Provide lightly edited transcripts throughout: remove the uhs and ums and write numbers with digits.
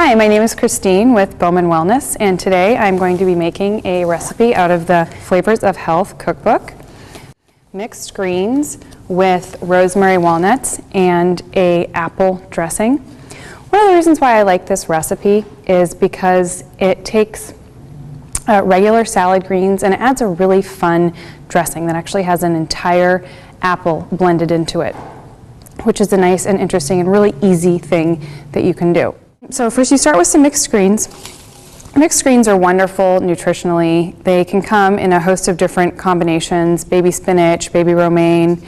Hi, my name is Christine with Bauman Wellness, and today I'm going to be making a recipe out of the Flavors of Health cookbook. Mixed greens with rosemary walnuts and a apple dressing. One of the reasons why I like this recipe is because it takes regular salad greens and it adds a really fun dressing that actually has an entire apple blended into it, which is a nice and interesting and really easy thing that you can do. So first you start with some mixed greens. Mixed greens are wonderful nutritionally. They can come in a host of different combinations, baby spinach, baby romaine.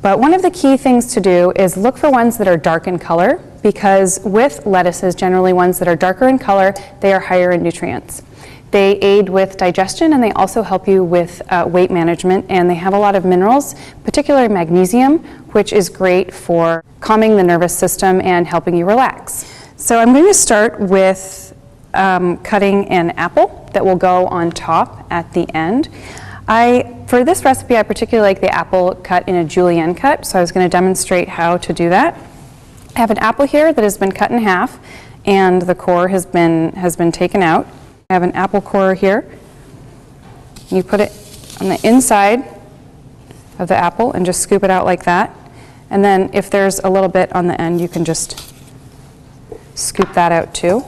But one of the key things to do is look for ones that are dark in color, because with lettuces, generally ones that are darker in color, they are higher in nutrients. They aid with digestion and they also help you with weight management, and they have a lot of minerals, particularly magnesium, which is great for calming the nervous system and helping you relax. So I'm going to start with cutting an apple that will go on top at the end. For this recipe, I particularly like the apple cut in a julienne cut, so I was going to demonstrate how to do that. I have an apple here that has been cut in half and the core has been taken out. I have an apple core here. You put it on the inside of the apple and just scoop it out like that. And then if there's a little bit on the end, you can just scoop that out too.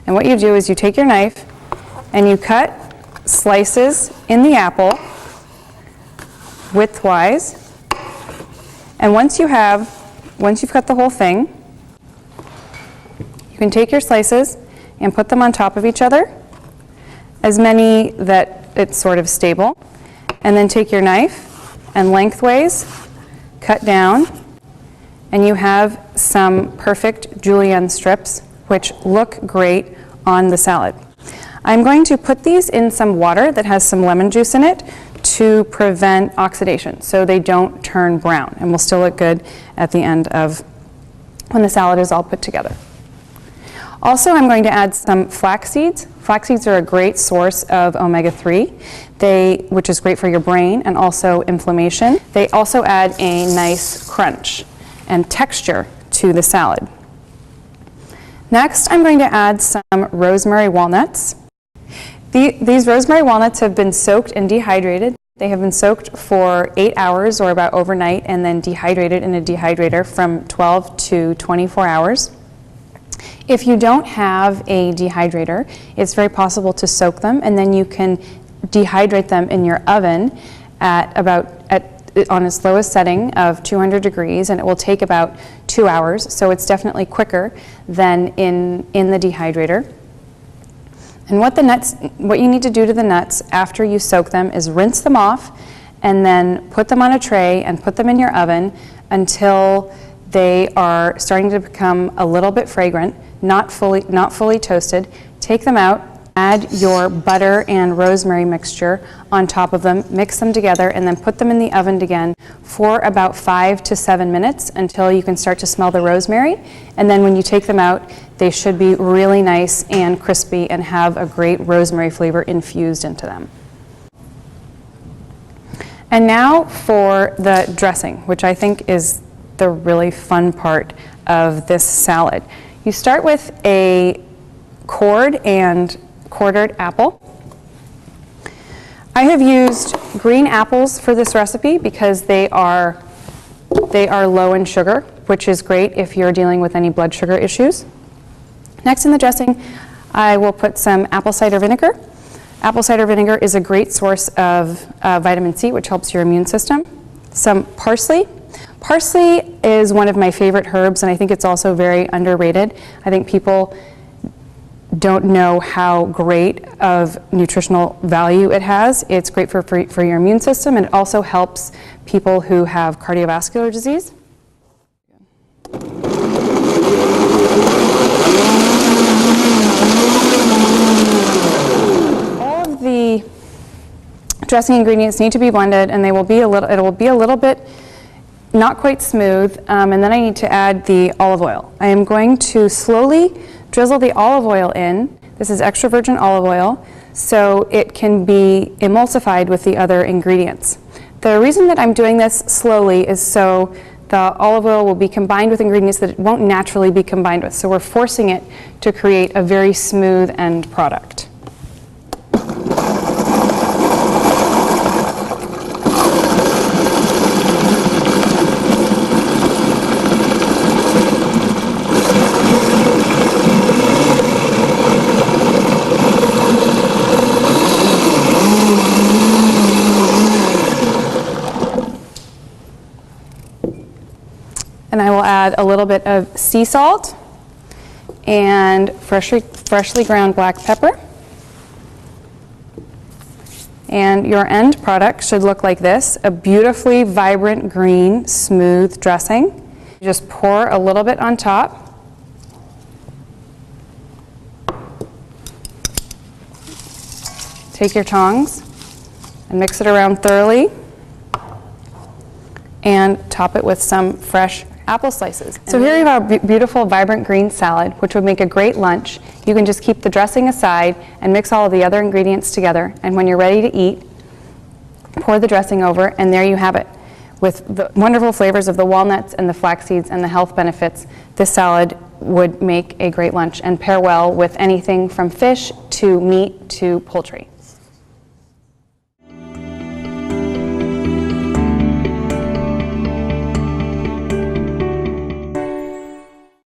And what you do is you take your knife and you cut slices in the apple widthwise. And once you've cut the whole thing, you can take your slices and put them on top of each other, as many that it's sort of stable. And then take your knife and lengthways cut down, and you have some perfect julienne strips which look great on the salad. I'm going to put these in some water that has some lemon juice in it to prevent oxidation so they don't turn brown and will still look good at the end of when the salad is all put together. Also, I'm going to add some flax seeds. Flax seeds are a great source of omega-3, which is great for your brain and also inflammation. They also add a nice crunch and texture to the salad. Next, I'm going to add some rosemary walnuts. These rosemary walnuts have been soaked and dehydrated. They have been soaked for 8 hours or about overnight and then dehydrated in a dehydrator from 12 to 24 hours. If you don't have a dehydrator, it's very possible to soak them and then you can dehydrate them in your oven on its lowest setting of 200 degrees, and it will take about 2 hours, so it's definitely quicker than in the dehydrator. And what you need to do to the nuts after you soak them is rinse them off and then put them on a tray and put them in your oven until they are starting to become a little bit fragrant, not fully toasted. Take them out, add your butter and rosemary mixture on top of them, mix them together, and then put them in the oven again for about 5 to 7 minutes until you can start to smell the rosemary. And then when you take them out, they should be really nice and crispy and have a great rosemary flavor infused into them. And now for the dressing, which I think is the really fun part of this salad. You start with a cored and quartered apple. I have used green apples for this recipe because they are low in sugar, which is great if you're dealing with any blood sugar issues. Next in the dressing, I will put some apple cider vinegar. Apple cider vinegar is a great source of vitamin C, which helps your immune system. Some parsley. Parsley is one of my favorite herbs, and I think it's also very underrated. I think people don't know how great of nutritional value it has. It's great for your immune system, and it also helps people who have cardiovascular disease. All of the dressing ingredients need to be blended, and it will be a little bit not quite smooth, and then I need to add the olive oil. I am going to slowly drizzle the olive oil in. This is extra virgin olive oil, so it can be emulsified with the other ingredients. The reason that I'm doing this slowly is so the olive oil will be combined with ingredients that it won't naturally be combined with. So we're forcing it to create a very smooth end product. And I will add a little bit of sea salt and freshly ground black pepper. And your end product should look like this, a beautifully vibrant green, smooth dressing. Just pour a little bit on top. Take your tongs and mix it around thoroughly and top it with some fresh apple slices. So here you have a beautiful vibrant green salad, which would make a great lunch. You can just keep the dressing aside and mix all of the other ingredients together, and when you're ready to eat, pour the dressing over, and there you have it. With the wonderful flavors of the walnuts and the flax seeds and the health benefits, this salad would make a great lunch and pair well with anything from fish to meat to poultry.